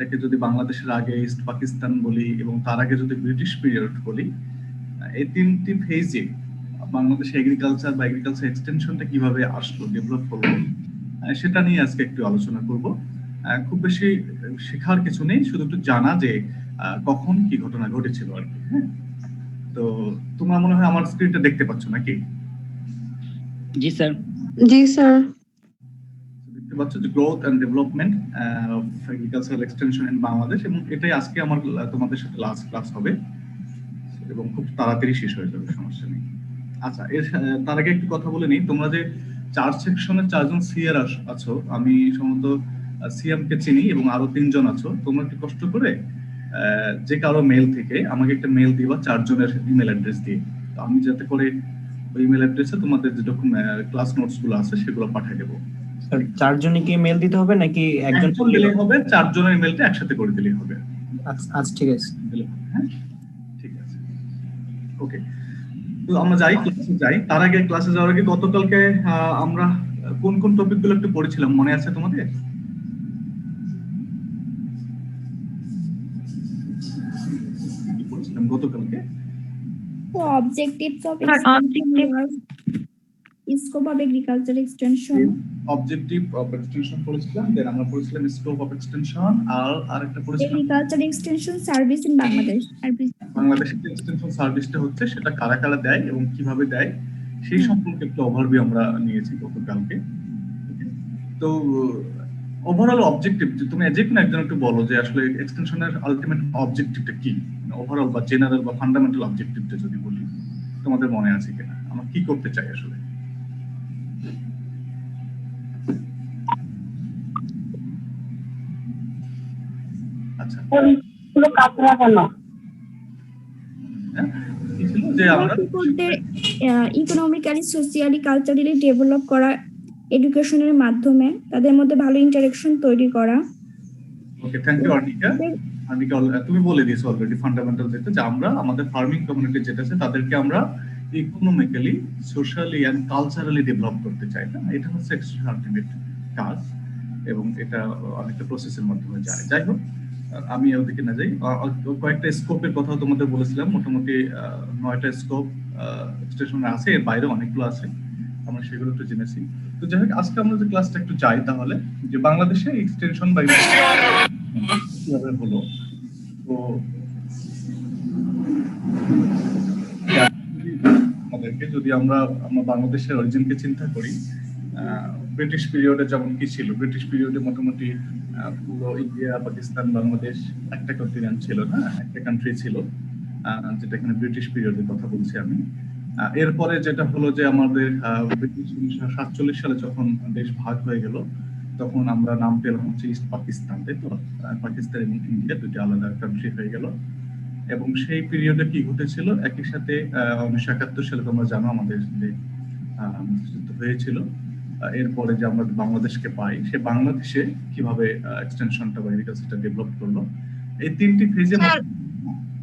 এটাকে যদি বাংলাদেশের আগে ইস্ট পাকিস্তান বলি এবং তার আগে যদি ব্রিটিশ পিরিয়ড বলি, এই তিনটি ফেজে বাংলাদেশে এগ্রিকালচার বা এগ্রিকালচার এক্সটেনশনটা কিভাবে আসলো, ডেভেলপ হলো, সেটা নিয়ে আজকে একটু আলোচনা করব। খুব বেশি শেখার কিছু নেই, শুধু একটু জানা যে কখন কি ঘটনা ঘটেছিল আর কি। হ্যাঁ, তো তোমরা মনে হয় আমার স্ক্রিনটা দেখতে পাচ্ছ নাকি? জি স্যার। জি স্যার। দেখতে পাচ্ছ যে growth and development of agricultural extension in Bangladesh, এবং এটাই আজকে আমার তোমাদের সাথে লাস্ট ক্লাস হবে এবং খুব তাড়াতাড়ি শেষ হয়ে যাবে, সমস্যা নেই। আচ্ছা, তার আগে একটু কথা বলে নিই। তোমরা যে 4 সেকশনের 4 জন সিআর আছো, আমি সম্ভবত সিএম কে চিনি এবং আরো 3 জন আছো। তোমরা একটু কষ্ট করে যে কারো মেল থেকে আমাকে একটা মেল দিবা 4 জনের ইমেল অ্যাড্রেস দিয়ে। তো আমি যাতে করে ওই ইমেল অ্যাড্রেসে তোমাদের যে ক্লাস নোটস গুলো আছে সেগুলো পাঠিয়ে দেবো। স্যার 4 জনই কি মেল দিতে হবে নাকি একজন দিলেই হবে? 4 জনের ইমেলটা একসাথে করে দিলেই হবে। আচ্ছা ঠিক আছে। হ্যাঁ, ঠিক আছে, ওকে। তো আমরা ক্লাসে যাই। তার আগে ক্লাসে যাওয়ার আগে গতকালকে আমরা কোন কোন টপিকগুলো একটু পড়েছিলাম মনে আছে তোমাদের? কি পড়েছিলাম গতকালকে? Objectives of scope of agriculture extension. Objective of extension পড়েছিলাম, দেন আমরা পড়েছিলাম scope of extension, আর আরেকটা পড়েছিলাম agriculture extension service in Bangladesh. বাংলাদেশের এক্সটেনশন সার্ভিসটা হচ্ছে সেটা কারা কারা দেয় এবং কিভাবে দেয় সেই সম্পর্কে একটু ওভারভিউ আমরা নিয়েছি গতকালকে। তো ওভারঅল অবজেক্টিভ, তুমি যে কোনো একজন একটু বলো যে আসলে এক্সটেনশনের আলটিমেট অবজেক্টিভটা কি, ওভারঅল বা জেনারেল বা ফান্ডামেন্টাল অবজেক্টিভটা যদি বলি, তোমাদের মনে আছে কিনা? আমরা কি করতে চাই আসলে? আচ্ছা, যে আমরা ইকোনমিক্যালি, সোশিয়ালি, কালচারালি ডেভেলপ করা, এডুকেশনের মাধ্যমে তাদের মধ্যে ভালো ইন্টারেকশন তৈরি করা। ওকে, থ্যাংক ইউ অর্নিকা। অর্নিকা, তুমি বলে দিয়েছো অলরেডি ফান্ডামেন্টাল যেটা, যে আমরা আমাদের ফার্মিং কমিউনিটি যেটা আছে তাদেরকে আমরা economically, socially and culturally develop করতে চাই, না? এটা হচ্ছে আলটিমেট কাজ এবং এটা অনেকটা প্রসেসের মাধ্যমে যায়। যাই হোক, আমি ওদিকে না যাই। কয়েকটা স্কোপের কথা তোমাদের বলেছিলাম, মোটামুটি 9টা স্কোপ এক্সটেনশন আছে, এর বাইরে অনেকগুলো আছে, আমরা সেগুলো একটু জেনেছি। তো যাই হোক, আজকে আমরা যে ক্লাসটা একটু যাই তাহলে, যে বাংলাদেশে এক্সটেনশন বা কিভাবে হলো। তো আমাদেরকে যদি আমরা বাংলাদেশের অরিজিনকে চিন্তা করি, ব্রিটিশ পিরিয়ডে যেমন কি ছিল, ব্রিটিশ পিরিয়ডে মোটামুটি পুরো ইন্ডিয়া, পাকিস্তান, বাংলাদেশ একটা কন্টিনেন্ট ছিল, না? একটা কান্ট্রি ছিল, যেটা এখানে ব্রিটিশ পিরিয়ডের কথা বলছি আমি। এরপরে যেটা হলো যে আমাদের ব্রিটিশ 1947 সালে যখন দেশ ভাগ হয়ে গেল, তখন আমরা নাম পেলাম হচ্ছে ইস্ট পাকিস্তান, তাই তো? পাকিস্তান এবং ইন্ডিয়া দুটি আলাদা কান্ট্রি হয়ে গেল। এবং সেই পিরিয়ডে কি ঘটেছিল, একই সাথে 1971 সালে তোমরা জানো আমাদের যে মুক্তিযুদ্ধ হয়েছিল। এরপরে যে আমরা বাংলাদেশকে পাই, সে বাংলাদেশে কিভাবে এক্সটেনশনটা বা এগ্রিকালচারটা ডেভেলপ করলো, এই তিনটি ফেজে।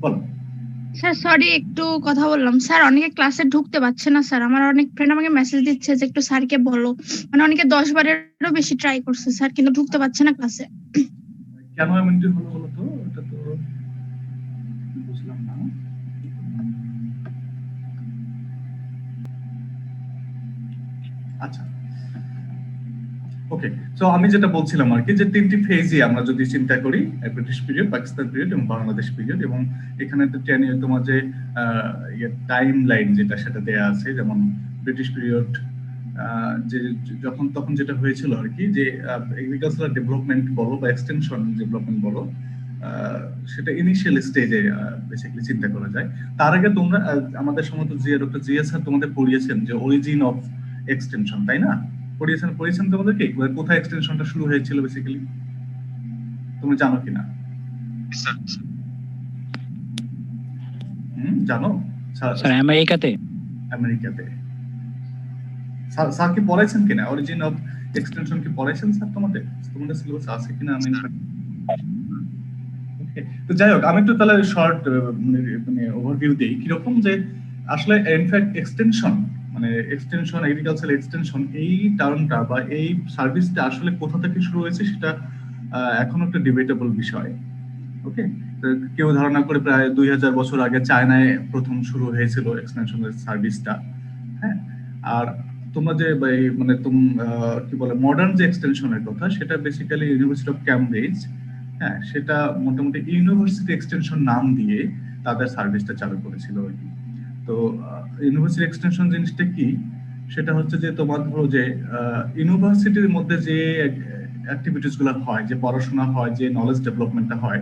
বলো স্যার, সরি একটু কথা বললাম স্যার, অনেকে ক্লাসে ঢুকতে পারছে না স্যার। আমার অনেক ফ্রেন্ড আমাকে মেসেজ দিচ্ছে যে একটু স্যারকে বলো, মানে অনেকে 10 বারেরও বেশি ট্রাই করছে স্যার, কিন্তু ঢুকতে পারছে না ক্লাসে। কেন এমনটি হলো বলো তো? এটা তো বুঝলাম না। আচ্ছা, ওকে। সো আমি যেটা বলছিলাম আর কি, যে তিনটি ফেজে আমরা যদি চিন্তা করি, ব্রিটিশ পিরিয়ড, পাকিস্তান পিরিয়ড এবং বাংলাদেশ পিরিয়ড, এবং এখানে তো তোমার যে টাইম লাইন যেটা সেটা দেয়া আছে, যেমন ব্রিটিশ পিরিয়ড যে যখন তখন যেটা হয়েছিল আর কি, যে এগ্রিকালচারাল ডেভেলপমেন্ট বলো বা এক্সটেনশন ডেভেলপমেন্ট বলো, সেটা ইনিশিয়াল স্টেজে বেসিক্যালি চিন্তা করা যায়। তার আগে তোমরা আমাদের সম্ভবত ডক্টর জিয়া স্যার তোমাদের পড়িয়েছেন যে অরিজিন অফ এক্সটেনশন, তাই না? পড়িয়েছেন তোমাদেরকে কোথায় এক্সটেনশনটা শুরু হয়েছিল বেসিক্যালি, তুমি জানো কিনা? জানো স্যার? আমেরিকাতে। স্যার কি পড়াইছেন কিনা অরিজিন অফ এক্সটেনশন? কি পড়াইছেন স্যার তোমাদের সিলেবাস আছে কিনা? আমি তো যাই হোক, আমি একটু তাহলে শর্ট মানে ওভারভিউ দিই কিরকম, যে আসলে ইনফ্যাক্ট এক্সটেনশন মানে এক্সটেনশন, এগ্রিকালচারাল এক্সটেনশন, এই টার্মটা বা এই সার্ভিসটা আসলে কোথা থেকে শুরু হয়েছে সেটা এখন একটা ডিবেটেবল বিষয়। ওকে, কেউ ধারণা করে প্রায় 2000 বছর আগে চায়নায় প্রথম শুরু হয়েছিল এক্সটেনশনের সার্ভিসটা। হ্যাঁ, আর তোমরা যে মানে কি বলে মডার্ন যে এক্সটেনশনের কথা, সেটা বেসিক্যালি ইউনিভার্সিটি অফ ক্যামব্রিজ, হ্যাঁ, সেটা মোটামুটি ইউনিভার্সিটি এক্সটেনশন নাম দিয়ে তাদের সার্ভিসটা চালু করেছিল আর কি। তো ইউনিভার্সিটি এক্সটেনশন জিনিসটা কি, সেটা হচ্ছে যে তোমার ধরো যে ইউনিভার্সিটির মধ্যে যে অ্যাক্টিভিটিস গুলো হয়, যে পড়াশোনা হয়, যে নলেজ ডেভেলপমেন্টটা হয়,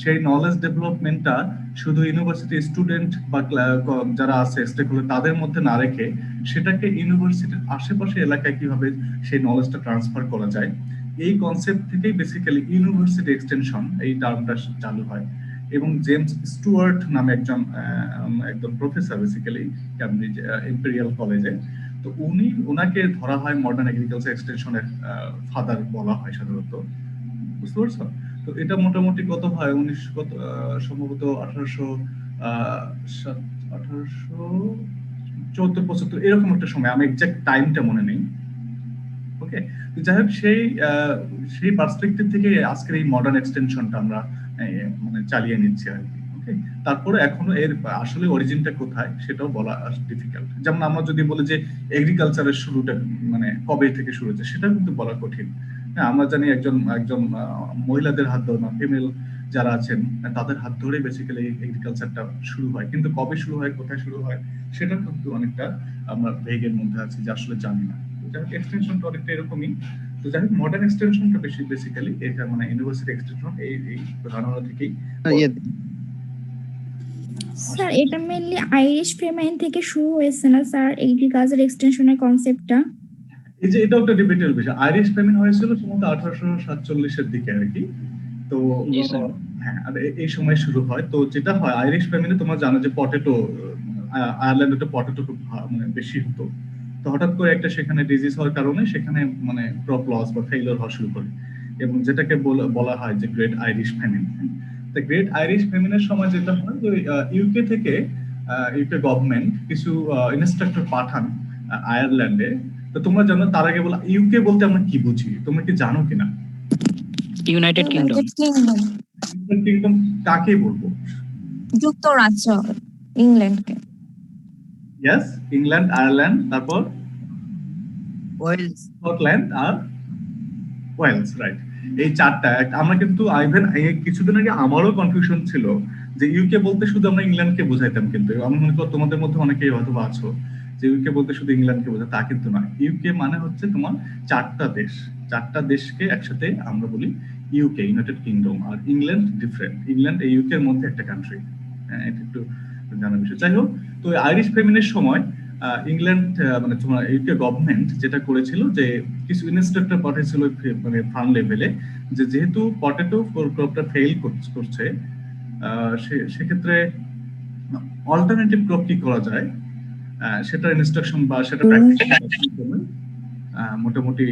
সেই নলেজ ডেভেলপমেন্টটা শুধু ইউনিভার্সিটি স্টুডেন্ট বা যারা আছে স্টেকহোল্ডার তাদের মধ্যে না রেখে সেটাকে ইউনিভার্সিটির আশেপাশে এলাকায় কিভাবে সেই নলেজটা ট্রান্সফার করা যায়, এই কনসেপ্ট থেকেই বেসিক্যালি ইউনিভার্সিটি এক্সটেনশন এই টার্মটা চালু হয়। এবং জেমস স্টুয়ার্ট নামে একজন প্রফেসর বেসিক্যালি ক্যামব্রিজ ইম্পেরিয়াল কলেজে, তো ওনাকে ধরা হয় মডার্ন এগ্রিকালচার এক্সটেনশনের ফাদার বলা হয় সাধারণত, বুঝতে পারছো? তো এটা মোটামুটি কত হয়, সম্ভবত 1874 এরকম একটা সময়, আমি এক্সাক্ট টাইমটা মনে নেই। ওকে, তো যাই হোক, সেই পার্সপেক্টিভ থেকে আজকের এই মডার্ন এক্সটেনশনটা আমরা মানে চালিয়ে নিচ্ছি আর কি। ওকে, তারপরে এখনো এর আসলে অরিজিনটা কোথায় সেটাও বলা ডিফিকাল্ট। যেমন আমরা যদি বলি যে এগ্রিকালচারের শুরুটা মানে কবে থেকে শুরু হয়েছে, সেটা কিন্তু বলা কঠিন। হ্যাঁ, আমরা জানি একজন মহিলাদের হাত ধরে, ফিমেল যারা আছেন তাদের হাত ধরে বেসিক্যালি এগ্রিকালচারটা শুরু হয়, কিন্তু কবে শুরু হয়, কোথায় শুরু হয়, সেটা কিন্তু অনেকটা আমরা ভেগের মধ্যে আছি, যে আসলে জানি না। এক্সটেনশনটা অনেকটা এরকমই। তো যাই হোক, মডার্ন এক্সটেনশনটা বেসিক্যালি এটা মানে ইউনিভার্সিটি এক্সটেনশন এই ধারণা থেকেই। স্যার এটা মেইনলি আইরিশ ফেমাইন থেকে শুরু হয়েছে না স্যার, এগ্রিকালচার এক্সটেনশনের কনসেপ্টটা? এই যে এটাও একটা ডিবেটের বিষয়। আইরিশ ফেমিন হয়েছিল সম্ভবত 1847 এর দিকে আর কি। তো হ্যাঁ, আর এই সময় শুরু হয়। তো যেটা হয় আইরিশ ফেমিনে, তোমরা জানো যে পটেটো, আয়ারল্যান্ডে পটেটো খুব মানে বেশি হতো। তো হঠাৎ করে একটা সেখানে ডিজিজ হওয়ার কারণে সেখানে মানে ক্রপ লস বা ফেইলিওর হওয়া শুরু করে, এবং যেটাকে বলা হয় যে গ্রেট আইরিশ ফেমিন। তো গ্রেট আইরিশ ফেমিনের সময় যেটা হয় যে ইউকে থেকে ইউকে গভর্নমেন্ট কিছু ইনস্ট্রাক্টর পাঠান আয়ারল্যান্ডে। তো তোমরা জানো, তার আগে বলা ইউকে বলতে আমরা কি বুঝি, তোমরা কি জানো কিনা? United kingdom. ইউনাইটেড কিংডম কাকে বলবো? যুক্তরাজ্য, ইংল্যান্ডকে। ইয়েস, ইংল্যান্ড, আয়ারল্যান্ড, তারপর ওয়েলস, স্কটল্যান্ড আর ওয়েলস, রাইট। এই চারটা। আমরা কিন্তু ইভেন কিছুদিন আগে আমারও কনফিউশন ছিল যে ইউকে বলতে শুধু আমরা ইংল্যান্ডকে বোঝাইতাম, কিন্তু আমি মনে করি তোমাদের মধ্যে অনেকেই হয়তো আছো যে ইউকে বলতে শুধু ইংল্যান্ডকে বোঝায়, তা কিন্তু নয়। ইউকে মানে হচ্ছে তোমার চারটা দেশকে একসাথে আমরা বলি ইউকে, ইউনাইটেড কিংডম। আর ইংল্যান্ড ডিফারেন্ট, ইংল্যান্ড এই ইউকে এর মধ্যে একটা কান্ট্রি। এটা একটু জানার বিষয়। যাই হোক, তো আইরিশ ফেমিনের সময় ইংল্যান্ড মানে তোমার ইউকে গভর্নমেন্ট যেটা করেছিল যে কিছু ইনস্ট্রাক্টর পাঠিয়েছিল মানে ফার্ম লেভেলে, যে যেহেতু পটেটো ক্রপটা ফেল করছে, সেক্ষেত্রে অল্টারনেটিভ ক্রপ কি করা যায় সেটা ইনস্ট্রাকশন বা সেটা প্র্যাকটিস মোটামুটি।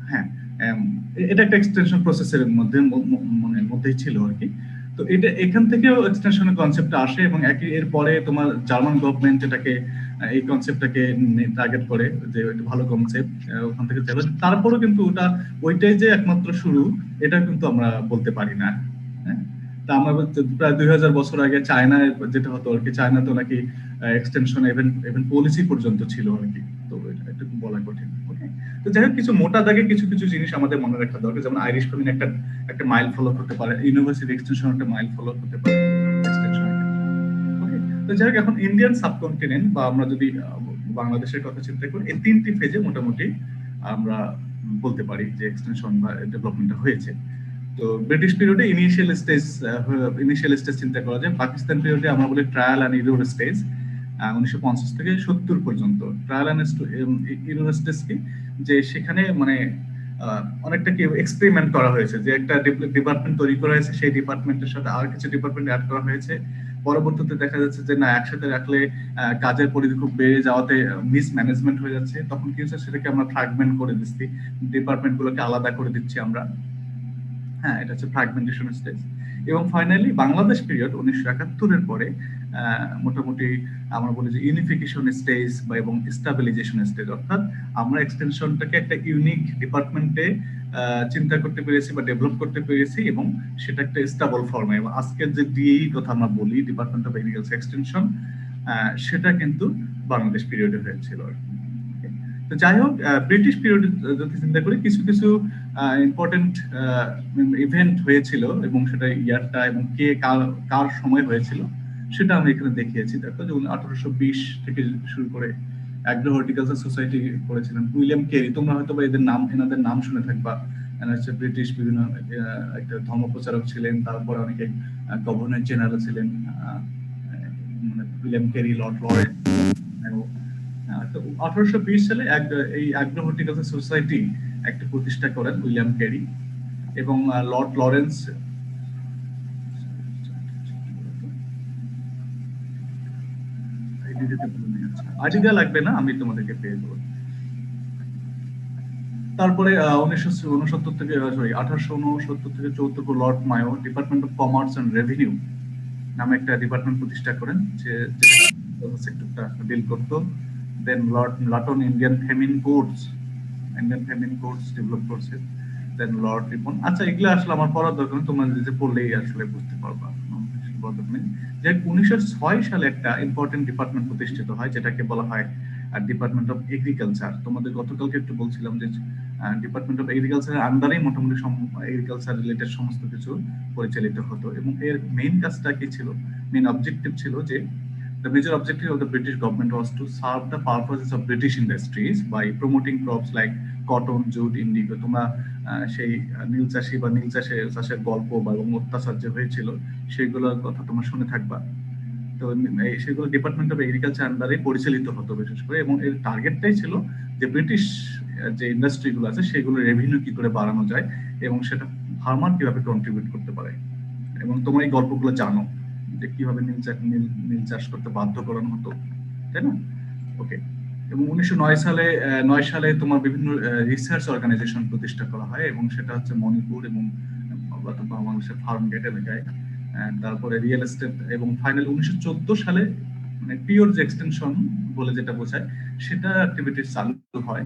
হ্যাঁ, এটা একটা এক্সটেনশন প্রসেসের মধ্যেই ছিল আর কি। তো এটা এখান থেকেও এক্সটেনশনের কনসেপ্টটা আসে, এবং এরপরে তোমার জার্মান গভর্নমেন্ট এটাকে এই কনসেপ্টটাকে টার্গেট করে যে এটা ভালো কনসেপ্ট, ওখান থেকে চলে। তারপরেও কিন্তু ওইটাই যে একমাত্র শুরু, এটা কিন্তু আমরা বলতে পারি না। হ্যাঁ, তা আমরা প্রায় 2000 বছর আগে চায়নায় যেটা হতো আর কি, চায়নাতে নাকি এক্সটেনশন ইভেন পলিসি পর্যন্ত ছিল আর কি। তো এটা একটু বলা কঠিন। ওকে, তো যাই হোক, কিছু মোটা দাগে কিছু জিনিস আমাদের মনে রাখা দরকার। যেমন আইরিশ ফেমিন একটা মাইল ফলো করতে পারে, ইউনিভার্সিটি এক্সটেনশন একটা মাইল ফলো করতে পারে এক্সটেনশন। ওকে, তো যাই হোক, এখন ইন্ডিয়ান সাবকন্টিনেন্ট বা আমরা যদি বাংলাদেশের কথা চিন্তা করি, এই তিনটি ফেজে মোটামুটি আমরা বলতে পারি যে এক্সটেনশন বা ডেভেলপমেন্টটা হয়েছে। তো ব্রিটিশ পিরিয়ডে ইনিশিয়াল স্টেজ চিন্তা করা যায়। পাকিস্তান পিরিয়ডে আমরা বলি ট্রায়াল এন্ড ইরোর স্টেজ, 1950 থেকে 70 পর্যন্ত। ট্রায়াল এন্ড ইরোর স্টেজ কি, যে সেখানে মানে অনেকটা কি এক্সপেরিমেন্ট করা হয়েছে, যে একটা ডিপার্টমেন্ট তৈরি করা হয়েছে, সেই ডিপার্টমেন্টের সাথে আর কিছু ডিপার্টমেন্ট অ্যাড করা হয়েছে। পরবর্তীতে দেখা যাচ্ছে যে না, একসাথে রাখলে কাজের পরিধি খুব বেড়ে যাওয়াতে মিসম্যানেজমেন্ট হয়ে যাচ্ছে। তখন কি হচ্ছে, সেটাকে আমরা ফ্র্যাগমেন্ট করে দিচ্ছি, ডিপার্টমেন্ট গুলোকে আলাদা করে দিচ্ছি আমরা। হ্যাঁ, এটা হচ্ছে ফ্র্যাগমেন্টেশন স্টেজ। এবং ফাইনালি বাংলাদেশ পিরিয়ড 1971 এর পরে মোটামুটি আমরা বলি যে ইউনিফিকেশন স্টেজ বা এবং স্টাবিলাইজেশন স্টেজ, অর্থাৎ আমরা এক্সটেনশনটাকে একটা ইউনিক ডিপার্টমেন্টে চিন্তা করতে পেরেছি বা ডেভেলপ করতে পেরেছি এবং সেটা একটা স্টেবল ফর্মে। এবং আজকের যে ডিএই কথা আমরা বলি, ডিপার্টমেন্ট অফ এগ্রিকালচার এক্সটেনশন, সেটা কিন্তু বাংলাদেশ পিরিয়ডে হয়েছিল। তো যাই হোক, ব্রিটিশ পিরিয়ডে যদি চিন্তা করি, কিছু কিছু ইম্পর্টেন্ট ইভেন্ট হয়েছিল এবং সেটা ইয়ারটা এবং কে কার সময় হয়েছিল সেটা আমি এখানে দেখিয়েছি। দেখো, যেমন 1820 থেকে শুরু করে অ্যাগ্রো হর্টিকালচার সোসাইটি করেছিলেন উইলিয়াম কেরি। তোমরা হয়তো বা এনাদের নাম শুনে থাকবা। এনারা হচ্ছে ব্রিটিশ বিভিন্ন একটা ধর্মপ্রচারক ছিলেন, তারপরে অনেকে গভর্নর জেনারেল ছিলেন, মানে উইলিয়াম কেরি, লর্ড লরেন্স। তো 1820 সালে এই অ্যাগ্রো হর্টিকালচার সোসাইটি একটা প্রতিষ্ঠা করেন উইলিয়াম কেরি এবং লর্ড লরেন্স আইডি দেওয়া লাগবে না, আমি তোমাদেরকে পেয়ে দেবো। তারপরে 1869 থেকে 74 Lord Mayo department of commerce and revenue নামে একটা ডিপার্টমেন্ট প্রতিষ্ঠা করেন, যে সেক্টরটা ডিল করতো। Then Lord Lytton Indian famine codes develop করছে। Then Lord Ripon. আচ্ছা, এগুলো আসলে আমার পড়ার দরকার নেই, তোমরা নিজে পড়লেই আসলে বুঝতে পারবা। যে 1906 সালে একটা ইম্পর্টেন্ট ডিপার্টমেন্ট প্রতিষ্ঠিত হয়, যেটাকে বলা হয় ডিপার্টমেন্ট অফ এগ্রিকালচার। তোমাদের গতকালকে একটু বলছিলাম যে ডিপার্টমেন্ট অফ এগ্রিকালচারের আন্ডারেই মোটামুটি এগ্রিকালচার রিলেটেড সমস্ত কিছু পরিচালিত হতো। এবং এর মেইন কাজটা কি ছিল, মেইন অবজেক্টিভ ছিল যে the major objective of the British government was to serve the purposes of British industries by promoting crops like cotton, jute, indigo. তোমরা সেই নীল চাষি বা নীল চাষের গল্প বা অত্যাচার যে হয়েছিল সেগুলোর কথা তোমরা শুনে থাকবা। তো সেগুলো ডিপার্টমেন্ট অফ এগ্রিকালচার আন্ডারে পরিচালিত হতো বিশেষ করে, এবং এর টার্গেটটাই ছিল যে ব্রিটিশ যে ইন্ডাস্ট্রিগুলো আছে সেগুলো রেভিনিউ কি করে বাড়ানো যায় এবং সেটা ফার্মার কিভাবে কন্ট্রিবিউট করতে পারে। এবং তোমরা এই গল্পগুলো জানো যে কিভাবে নীল চাষ করতে বাধ্য করানো হতো, তাই না? ওকে। এবং 1909 সালে তোমার বিভিন্ন রিসার্চ অর্গানাইজেশন প্রতিষ্ঠা করা হয়, এবং সেটা হচ্ছে মণিপুর এবং বাংলাদেশের ফার্ম গেট এলাকায়। তারপরে রিয়েল এস্টেট, এবং ফাইনাল 1914 সালে মানে পিওর যে এক্সটেনশন বলে যেটা বোঝায় সেটা অ্যাক্টিভিটিস চালু হয়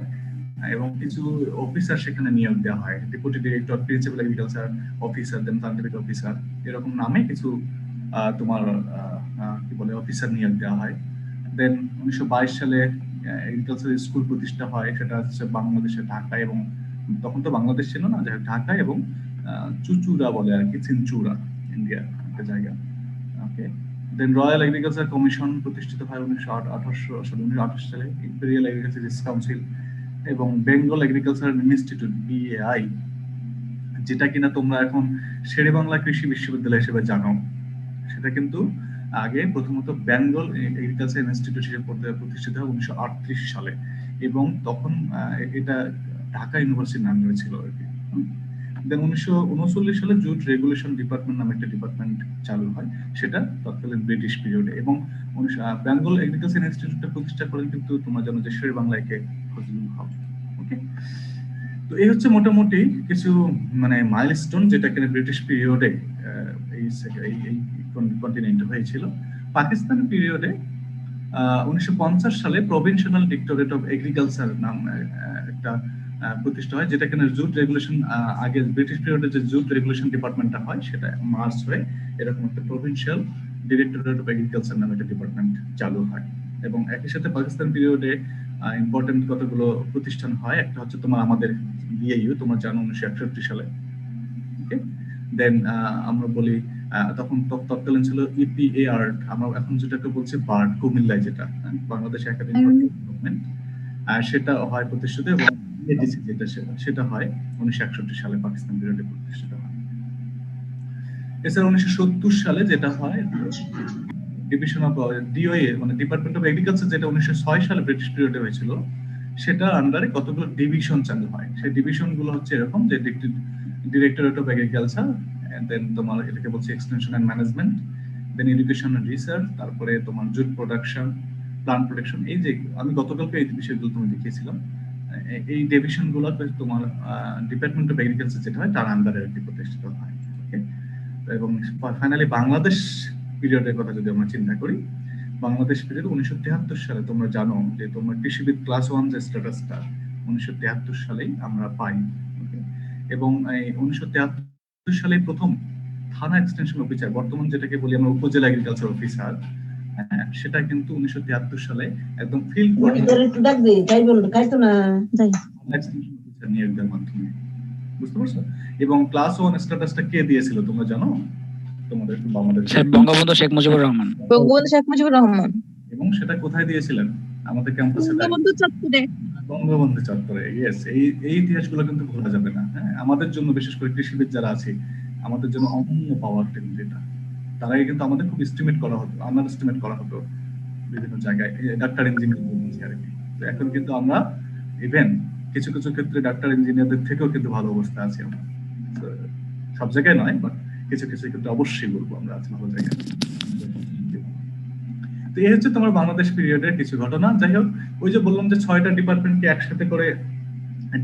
এবং কিছু অফিসার সেখানে নিয়োগ দেওয়া হয়, deputy director, principal agriculture officer, then scientific officer, এরকম নামে কিছু তোমার কি বলে অফিসার নিয়োগ দেওয়া হয়। দেন 1922 সালে এগ্রিকালচার স্কুল প্রতিষ্ঠা হয়, সেটা হচ্ছে বাংলাদেশের ঢাকায়, এবং তখন তো বাংলাদেশ ছিল না, যাই হোক ঢাকায়, এবং চুচুড়া বলে আর কি, চিনচুড়া ইন্ডিয়া একটা জায়গা। ওকে। দেন রয়্যাল এগ্রিকালচার কমিশন প্রতিষ্ঠিত হয় 1928 সালে, ইম্পেরিয়াল এগ্রিকালচার কাউন্সিল এবং বেঙ্গল এগ্রিকালচার ইনস্টিটিউট BAI, যেটা কিনা তোমরা এখন শেরেবাংলা কৃষি বিশ্ববিদ্যালয় হিসেবে জানো। সেটা কিন্তু আগে প্রথমত বেঙ্গল এগ্রিকালচার ইনস্টিটিউট হিসেবে প্রতিষ্ঠিত হয় 1938 সালে, এবং তখন এটা ঢাকা ইউনিভার্সিটির নাম হয়েছিল আর কি। দেন 1939 সালে জুট রেগুলেশন ডিপার্টমেন্ট নামে একটা ডিপার্টমেন্ট চালু হয়, সেটা তৎকালীন ব্রিটিশ পিরিয়ডে। এবং বেঙ্গল এগ্রিকালচার ইনস্টিটিউটটা প্রতিষ্ঠা করেন কিন্তু তোমরা জানো যে শেরেবাংলাকে ফজলুল হক। ওকে। তো এই হচ্ছে মোটামুটি কিছু মানে মাইলস্টোন যেটা কিনা ব্রিটিশ পিরিয়ডে এই কন্টিনেন্টে হয়েছিল। পাকিস্তান পিরিয়ডে 1950 সালে প্রভিনশনাল ডিরেক্টরেট অফ এগ্রিকালচার নাম একটা প্রতিষ্ঠা হয়, যেটা কিনা জুট রেগুলেশন, আগে ব্রিটিশ পিরিয়ডে যে জুট রেগুলেশন ডিপার্টমেন্টটা হয় সেটা মার্চ হয়ে এরকম একটা প্রভিনশিয়াল ডিরেক্টরেট অফ এগ্রিকালচার নামে একটা ডিপার্টমেন্ট চালু হয়। এবং একই সাথে পাকিস্তান পিরিয়ডে ইম্পর্টেন্ট কতগুলো প্রতিষ্ঠান হয়, একটা হচ্ছে তোমার আমাদের BAU, তোমরা জানো 1961 সালে। ওকে। দেন আমরা বলি তখন তৎকালীন ছিল EPAR, আমরা এখন যেটাকে বলছি বার্ড, কুমিল্লায় যেটা বাংলাদেশ একাডেমি অফ ডেভেলপমেন্ট, সেটা হয় প্রতিষ্ঠিত, এবং ADC যেটা সেটা হয় 1961 সালে পাকিস্তান পিরিয়ডে প্রতিষ্ঠিত হয়। এছাড়া 1970 সালে যেটা হয় ডিভিশন অফ DOA মানে ডিপার্টমেন্ট অফ এগ্রিকালচার, যেটা 1906 সালে ব্রিটিশ পিরিয়ডে হয়েছিল, সেটা আন্ডারে কতগুলো ডিভিশন চালু হয়। সেই ডিভিশন গুলো হচ্ছে এরকম যে ডিরেক্টরেট অফ এগ্রিকালচার, দেন তোমার এটাকে বলছে extension and management, then education and research, তারপরে তোমার জুট প্রোডাকশন, প্লান্ট প্রোটেকশন। এই যে আমি গতকালকে এই বিষয়গুলো তুমি দেখিয়েছিলাম, এই ডিভিশন গুলো তোমার ডিপার্টমেন্ট অফ এগ্রিকালচার যেটা হয় তার আন্ডারে একটি প্রতিষ্ঠিত হয়। ওকে। এবং ফাইনালি বাংলাদেশ পিরিয়ডের কথা যদি আমরা চিন্তা করি, বাংলাদেশ পিরিয়ড 1973 সালে তোমরা জানো যে তোমরা কৃষিবিদ ক্লাস 1 যে স্ট্যাটাসটা 1973 সালেই আমরা পাই। Okay? এবং এই 1973 সালে প্রথম থানা এক্সটেনশন অফিসার, বর্তমান যেটাকে বলি আমরা উপজেলা এগ্রিকালচার অফিসার, সেটা কিন্তু 1973 সালে একদম ফিল্ড নিয়োগের মাধ্যমে, বুঝতে পারছো? এবং ক্লাস 1 স্ট্যাটাসটা কে দিয়েছিল তোমরা জানো? তোমাদের বাংলাদেশ বঙ্গবন্ধু শেখ মুজিবুর রহমান। বঙ্গবন্ধু শেখ মুজিবুর রহমান। এবং সেটা কোথায় দিয়েছিলেন? আমাদের ক্যাম্পাসে বঙ্গবন্ধু চত্বরে। বঙ্গবন্ধু চত্বরে। ইয়েস, এই ইতিহাসগুলো কিন্তু ভোলা যাবে না। হ্যাঁ, আমাদের জন্য বিশেষ করে কৃষিবিদ যারা আছে, আমাদের জন্য অমূল্য পাওয়ার কিন্তু এটা। তার আগে কিন্তু আমাদের খুব এস্টিমেট করা হতো, আন্ডার এস্টিমেট করা হতো বিভিন্ন জায়গায়, ডাক্তার ইঞ্জিনিয়ার আর কি। তো এখন কিন্তু আমরা ইভেন কিছু কিছু ক্ষেত্রে ডাক্তার ইঞ্জিনিয়ারদের থেকেও কিন্তু ভালো অবস্থা আছি আমরা। সব জায়গায় নয়, বাট কিছু কিছু ক্ষেত্রে অবশ্যই বলবো আমরা আছি ভালো জায়গায়। তো এই হচ্ছে তোমার বাংলাদেশ পিরিয়ডের কিছু ঘটনা। যাই হোক, ওই যে বললাম যে 6টা ডিপার্টমেন্টকে একসাথে করে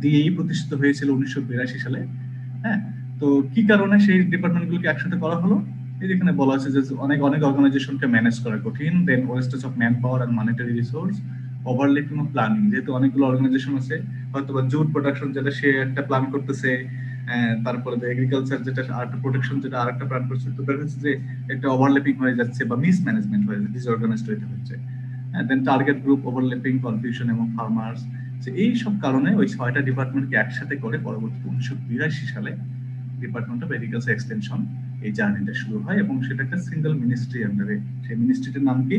ডিএই প্রতিষ্ঠিত হয়েছিল 1982 সালে। হ্যাঁ, তো কি কারণে সেই ডিপার্টমেন্টগুলোকে একসাথে করা হলো? এই যেখানে বলা আছে যে অনেক অর্গানাইজেশনকে ম্যানেজ করা কঠিন, then wastage of man power and monetary resource, overlapping of planning. যেহেতু অনেকগুলো অর্গানাইজেশন আছে, হয়তো বা জুট প্রোডাকশন যেটা সে একটা প্ল্যান করতেছে, তারপরে এগ্রিকালচার যেটা আরেকটা প্রোটেকশন যেটা আরেকটা প্ল্যান করছে, তো দেখা যাচ্ছে যে একটা ওভারল্যাপিং হয়ে যাচ্ছে বা মিস ম্যানেজমেন্ট হয়ে যাচ্ছে, ডিসঅর্গানাইজড হয়ে যাচ্ছে। দেন টার্গেট গ্রুপ ওভারল্যাপিং, কনফিউশন এবং ফার্মার্স। এই সব কারণে ওই 6টা ডিপার্টমেন্টকে একসাথে করে পরবর্তী 1982 সালে ডিপার্টমেন্ট অফ এগ্রিকালচার এক্সটেনশন এই জার্নিটা শুরু হয়, এবং সেটা একটা সিঙ্গেল মিনিস্ট্রি আন্ডারে। সেই মিনিস্ট্রিটার নাম কি?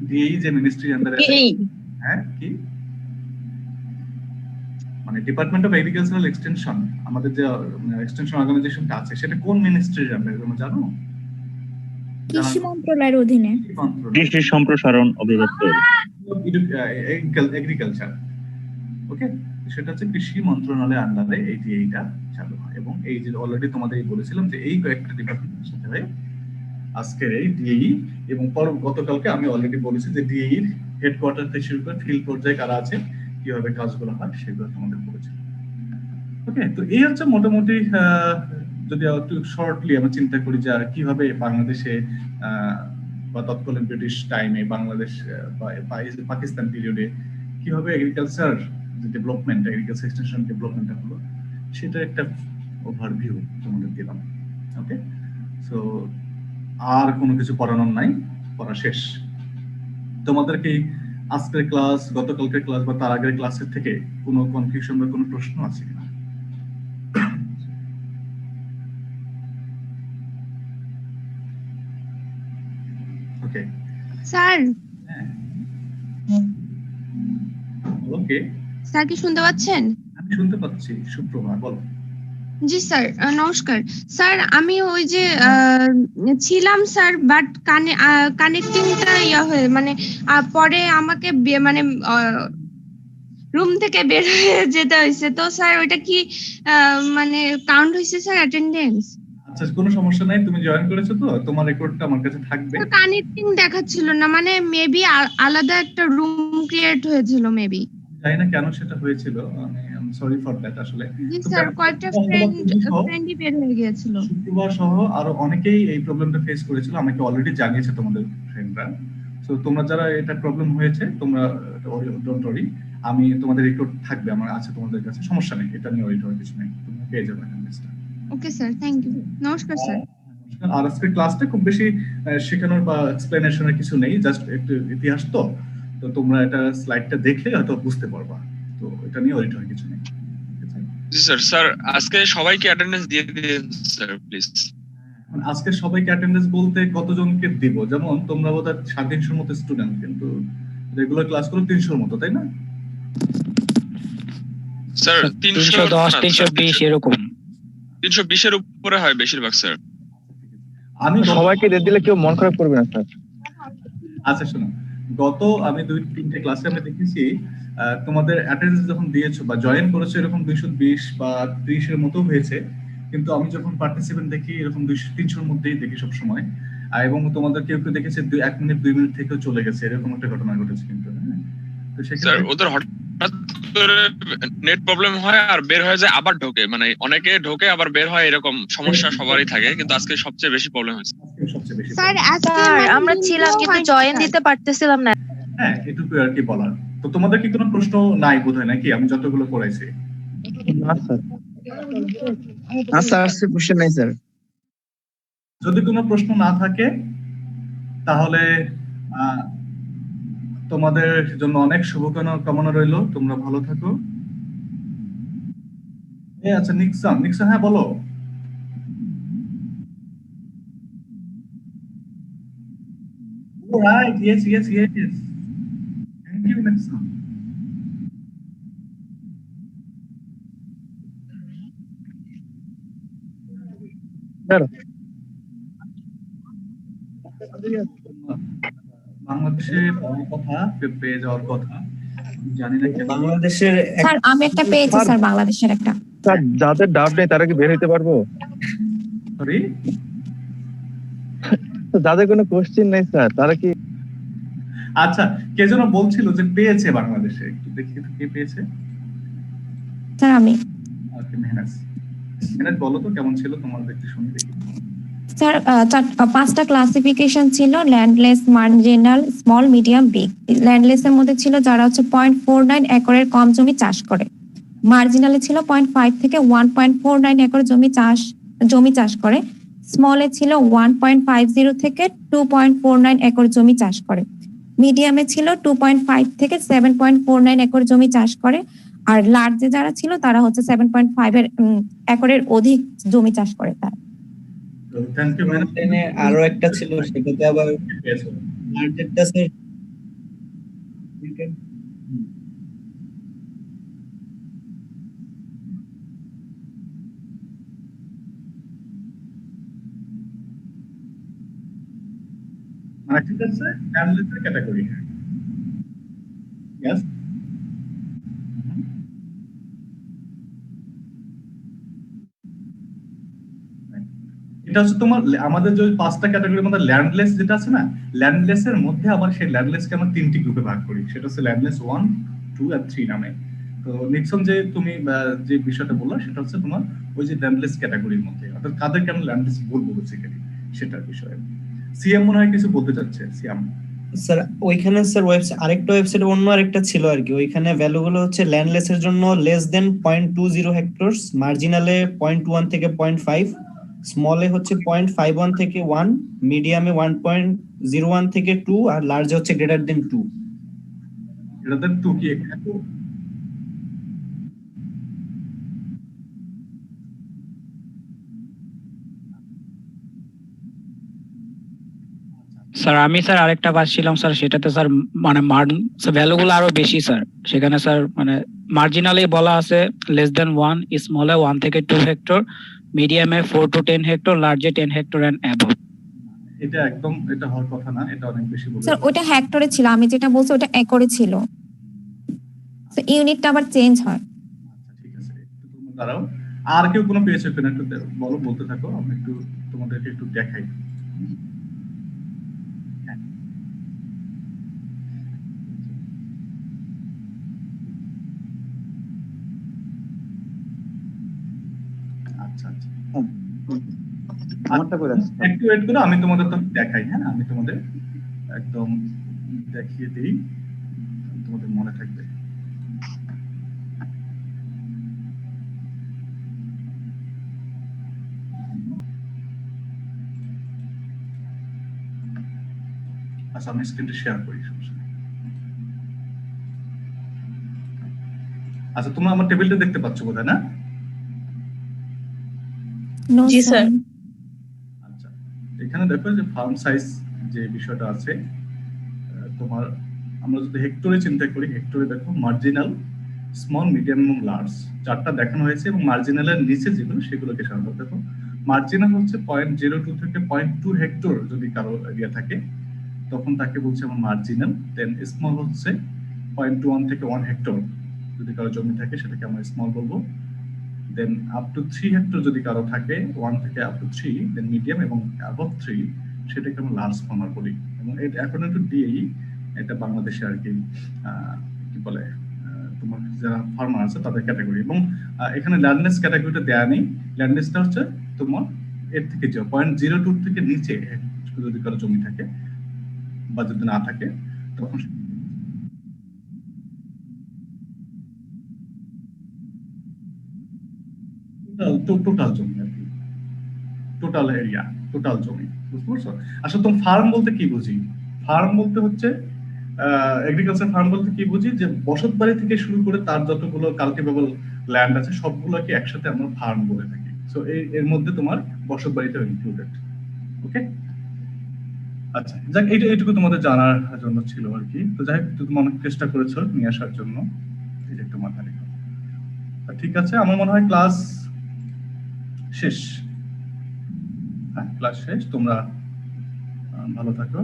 ডিএই যে মিনিস্ট্রি আন্ডারে। হ্যাঁ, কি মানে ডিপার্টমেন্ট অফ এগ্রিকালচারাল এক্সটেনশন, আমাদের যে এক্সটেনশন অর্গানাইজেশনটা আছে, সেটা কোন মিনিস্ট্রির আন্ডারে তোমরা জানো? কৃষি মন্ত্রণালয়ের অধীনে। কৃষি সম্প্রসারণ অধিদপ্তর, এগ্রিকালচার। ওকে, সেটা হচ্ছে কৃষি মন্ত্রণালয়ের আন্ডারে এই ডিএইটা চালু হয়। এবং এই যে অলরেডি তোমাদের বলেছিলাম যে এই কয়েকটা ডিপার্টমেন্টের সাথে হয় আজকের এই ডিএই। এবং গতকালকে আমি অলরেডি বলেছি যে ডিএই এর হেডকোয়ার্টার থেকে শুরু করে ফিল্ড পর্যায়ে কারা আছে, কিভাবে কাজগুলো হয়, সেগুলো তোমাদের বলেছিলাম। ওকে, তো এই হচ্ছে মোটামুটি যদি একটু শর্টলি আমরা চিন্তা করি যে কিভাবে বাংলাদেশে বা তৎকালীন ব্রিটিশ টাইমে বাংলাদেশ বা পাকিস্তান পিরিয়ডে কিভাবে এগ্রিকালচার ডেভেলপমেন্ট, এগ্রিকালচার এক্সটেনশন ডেভেলপমেন্টটা হলো, সেটা একটা ওভারভিউ তোমাদের দিলাম। ওকে, সো আর কোনো কিছু পড়ানোর নাই, পড়া শেষ। তোমাদের কি আজকের ক্লাস, গতকালকের ক্লাস বা তার আগের ক্লাসের থেকে কোনো কনফিউশন বা কোনো প্রশ্ন আছে কিনা? ওকে স্যার, ওকে, স্যার কি শুনতে পাচ্ছেন? আমি শুনতে পাচ্ছি। সুপ্রভাত, বলো। জি স্যার, নমস্কার স্যার। আমি ওই যে ছিলাম স্যার, বাট কানেক্টিংটা হয়ে মানে পরে আমাকে মানে রুম থেকে বের হয়ে যেতে হয়েছে। তো স্যার ওইটা কি মানে কাউন্ট হয়েছে স্যার অ্যাটেন্ডেন্স? আচ্ছা, কোনো সমস্যা নাই, তুমি জয়েন করেছো তো, তোমার রেকর্ডটা আমার কাছে থাকবে। কানেক্টিং দেখাচ্ছিল না, মানে মেবি আলাদা একটা রুম ক্রিয়েট হয়েছিল মেবি। জানি না কেন সেটা হয়েছিল, আমি সরি ফর দ্যাট আসলে। জি স্যার, কয়েকটা ফ্রেন্ডই বের হয়ে গিয়েছিল। শুক্রবার সহ আরো অনেকেই এই প্রবলেমটা ফেস করেছিল, আমাকে অলরেডি জানিয়েছে তোমাদের ফ্রেন্ডরা। সো তোমরা যারা এটা প্রবলেম হয়েছে, তোমরা ডোন্ট ওয়ারি, আমি তোমাদের রেকর্ড থাকবে আমার আছে তোমাদের কাছে, সমস্যা নেই, এটা নিয়ে ওয়ারি হওয়ার কিছু নেই, তুমি পেয়ে যাবে অ্যাটেন্ডেন্সটা। Okay sir, thank you. নমস্কার স্যার। আর আজকের ক্লাসটা খুব বেশি শেখানোর বা এক্সপ্লেনেশনের কিছু নেই, জাস্ট একটু ইতিহাস তো তোমরা এটা স্লাইডটা দেখলে হয়তো বুঝতে পারবা, তো এটা নিয়ে ওয়ারি হওয়ার কিছু নেই। জি স্যার। স্যার আজকে সবাইকে অ্যাটেন্ডেন্স দিয়ে দিন স্যার প্লিজ। আজকে সবাইকে অ্যাটেন্ডেন্স বলতে কতজনকে দিব? যেমন তোমরা বোধহয় 350-র মতো স্টুডেন্ট, কিন্তু রেগুলার ক্লাসগুলো 300-র মতো, তাই না? স্যার 310 320 এরকম 320 এর উপরে হয় বেশিরভাগ স্যার। আমি সবাইকে দিয়ে দিলে কেউ মন খারাপ করবে না স্যার। আচ্ছা শোনো, আমি 2-3টে ক্লাসে আমি দেখেছি তোমাদের অ্যাটেন্ডেন্স যখন দিয়েছো বা জয়েন করেছো এরকম 220 বা 30-এর মতো হয়েছে, কিন্তু আমি যখন পার্টিসিপেন্ট দেখি এরকম 200-300-র মধ্যেই দেখি সব সময়। এবং তোমাদের কেউ দেখেছে 1 মিনিট 2 মিনিট থেকেও চলে গেছে, এরকম একটা ঘটনা ঘটেছে কিন্তু। তো স্যার ওদের হঠাৎ নেট প্রবলেম হয় আর বের হয়ে যায় আবার ঢোকে, মানে অনেকে ঢোকে আবার বের হয়, এরকম সমস্যা সবারই থাকে, কিন্তু আজকে সবচেয়ে বেশি প্রবলেম হয়েছে। আজকে সবচেয়ে বেশি স্যার problem। আজকে স্যার মানে আমরা ছিলাম লিঙ্কও কিন্তু হয়নি জয়েন স্যার। দিতে পারতেছিলাম না। হ্যাঁ, এটুকু আর কি বলার। তো তোমাদের কি কোনো প্রশ্ন নাই বোধহয় নাকি আমি যতগুলো পড়াইছি? না স্যার। স্যার আসছে, কোশ্চেন নাই স্যার। যদি কোনো প্রশ্ন না থাকে তাহলে আহ, তোমাদের জন্য অনেক শুভকামনা রইলো, তোমরা ভালো থাকো। আচ্ছা, নিক্সন নিক্সন, হ্যাঁ বলো। Right, yes, yes, yes. Thank you, Nixon. Sir বাংলাদেশে পড়ার কথা, পেয়ে যাওয়ার কথা, আমি জানি না কেন। বাংলাদেশের স্যার আমি একটা পেয়েছি স্যার, বাংলাদেশের একটা। স্যার যাদের ডাউট নেই তারা কি বের হইতে পারবো? সরি, যাদের কোনো কোশ্চেন নেই স্যার তারা কি? আচ্ছা, কে যেন বলছিল যে পেয়েছে বাংলাদেশে, একটু দেখি তো কে পেয়েছে। স্যার আমি। ওকে, মেহনাজ মেহনাজ বলো তো কেমন ছিল তোমার, দেখতে শুনি দেখি। স্যার পাঁচটা ক্লাসিফিকেশন ছিল: landless, marginal, small, medium, big. Landless এর মধ্যে ছিল যারা হচ্ছে 0.49 একরের কম জমি চাষ করে। মার্জিনালে ছিল 0.5 থেকে 1.49 একর জমি চাষ করে। স্মলে ছিল 1.50 থেকে 2.49 একর জমি চাষ করে। মিডিয়ামে ছিল 2.5 থেকে 7.49 একর জমি চাষ করে। আর লার্জে যারা ছিল তারা হচ্ছে 7.5 একরের অধিক জমি চাষ করে তারা। Thank you Mehnaz. আরো একটা ছিল, সেটাতে আবার পেয়েছো। লার্জেরটা স্যার মানে ঠিক আছে, ল্যান্ডলেসের ক্যাটাগরি। ইয়েস, এটা হচ্ছে তোমার আমাদের যে পাঁচটা ক্যাটাগরির মধ্যে ল্যান্ডলেস যেটা আছে না, ল্যান্ডলেস এর মধ্যে আবার সেই ল্যান্ডলেসকে আমরা তিনটি গ্রুপে ভাগ করি, সেটা হচ্ছে ল্যান্ডলেস 1, 2 আর 3 নামে। তো নিক্সন যে তুমি যে বিষয়টা বললো সেটা হচ্ছে তোমার ওই যে ল্যান্ডলেস ক্যাটাগরির মধ্যে, অর্থাৎ কাদেরকে আমরা ল্যান্ডলেস বলবো বেসিক্যালি সেটার বিষয়ে। সিএম মনে হয় কিছু বলতে চাচ্ছে, সিএম। স্যার ওইখানে স্যার ওয়েবসাইট, আরেকটা ওয়েবসাইটে অন্য আরেকটা ছিল আর কি, ওইখানে ভ্যালুগুলো হচ্ছে ল্যান্ডলেস এর জন্য লেস দেন 0.20 হেক্টরস, মার্জিনালে 0.1 থেকে 0.5, স্মলে হচ্ছে 0.51 থেকে 1, মিডিয়ামে 1.01 থেকে 2, আর লার্জে হচ্ছে গ্রেটার দেন 2। এটা দেন 2 কি একটু স্যার আমি স্যার আরেকটা পাচ্ছিলাম স্যার, সেটাতে স্যার মানে ভ্যালু গুলো আরো বেশি স্যার। সেখানে স্যার মানে মার্জিনালি বলা আছে লেস দেন 1, স্মলে 1 থেকে 2 হেক্টর, মিডিয়ামে 4 to 10 হেক্টর, লার্জে 10 হেক্টর এন্ড অ্যাবভ। এটা একদম এটা হওয়ার কথা না, এটা অনেক বেশি বলে। স্যার ওটা হেক্টরে ছিল, আমি যেটা বলছি ওটা একরে ছিল। ইউনিটটা আবার চেঞ্জ হয়। আচ্ছা ঠিক আছে, একটু তোমরা দাঁড়াও। আর কেউ কোনো পেয়েছো কিনা একটু বলো, বলতে থাকো, আমি একটু তোমাদেরকে একটু দেখাই। হ্যাঁ। আচ্ছা আচ্ছা, আমারটা করে আসছে। একটু ওয়েট করো, আমি তোমাদের তো দেখাই। হ্যাঁ, আমি তোমাদের একদম দেখিয়ে দিই, তোমাদের মনে থাকবে। আচ্ছা, আমি স্ক্রিনটা শেয়ার করি, সমস্যা নেই। আচ্ছা, তোমরা আমার টেবিলটা দেখতে পাচ্ছ বোধহয়, না? No, জি sir. স্যার। আচ্ছা, এখানে দেখো যে ফার্ম সাইজ যে বিষয়টা আছে, তোমার আমরা যদি হেক্টরে চিন্তা করি, হেক্টরে দেখো মার্জিনাল, স্মল, মিডিয়াম এবং লার্জ চারটা দেখানো হয়েছে, এবং মার্জিনালের নিচে যেগুলো সেগুলোকে সাধারণত দেখো। মার্জিনাল হচ্ছে 0.02 থেকে 0.2 হেক্টর যদি কারো এরিয়া থাকে তখন তাকে বলছে আমার মার্জিনাল। দেন স্মল হচ্ছে 0.21 থেকে 1 হেক্টর যদি কারো জমি থাকে সেটাকে আমরা স্মল বলবো। দেন আপ টু 3 হেক্টর যদি কারো থাকে, 1 থেকে আপ টু 3, দেন মিডিয়াম, এবং অ্যাবভ 3 সেটাকে আমরা লার্জ ফার্মার বলি। এবং অ্যাকর্ডিং টু ডিএই এটা বাংলাদেশে আর কি কি বলে তোমার যারা ফার্মার আছে তাদের ক্যাটাগরি, এবং এখানে ল্যান্ডলেস ক্যাটাগরিটা দেয়া নেই। ল্যান্ডলেসটা হচ্ছে তোমার এর থেকে 0.02 থেকে নিচে যদি কারো জমি থাকে বা যদি না থাকে তখন টোটাল জমি আর কি, টোটাল এরিয়া, টোটাল জমি, বুঝতে পারছো? আসলে তুমি ফার্ম বলতে কি বুঝি? ফার্ম বলতে হচ্ছে এগ্রিকালচার ফার্ম বলতে কি বুঝি, যে বসত বাড়ি থেকে শুরু করে তার যতগুলো কালটিভেবল ল্যান্ড আছে সবগুলোকে একসাথে আমরা ফার্ম বলে থাকি। সো এর মধ্যে তোমার বসত বাড়িটাও ইনক্লুডেড। ওকে, আচ্ছা, যাক এইটুকু তোমাদের জানার জন্য ছিল আর কি। তো যাই হোক, তুমি অনেক চেষ্টা করেছো নিয়ে আসার জন্য, এটা একটু মাথায় রেখো। ঠিক আছে, আমার মনে হয় ক্লাস শেষ। হ্যাঁ, ক্লাস শেষ। তোমরা ভালো থাকো।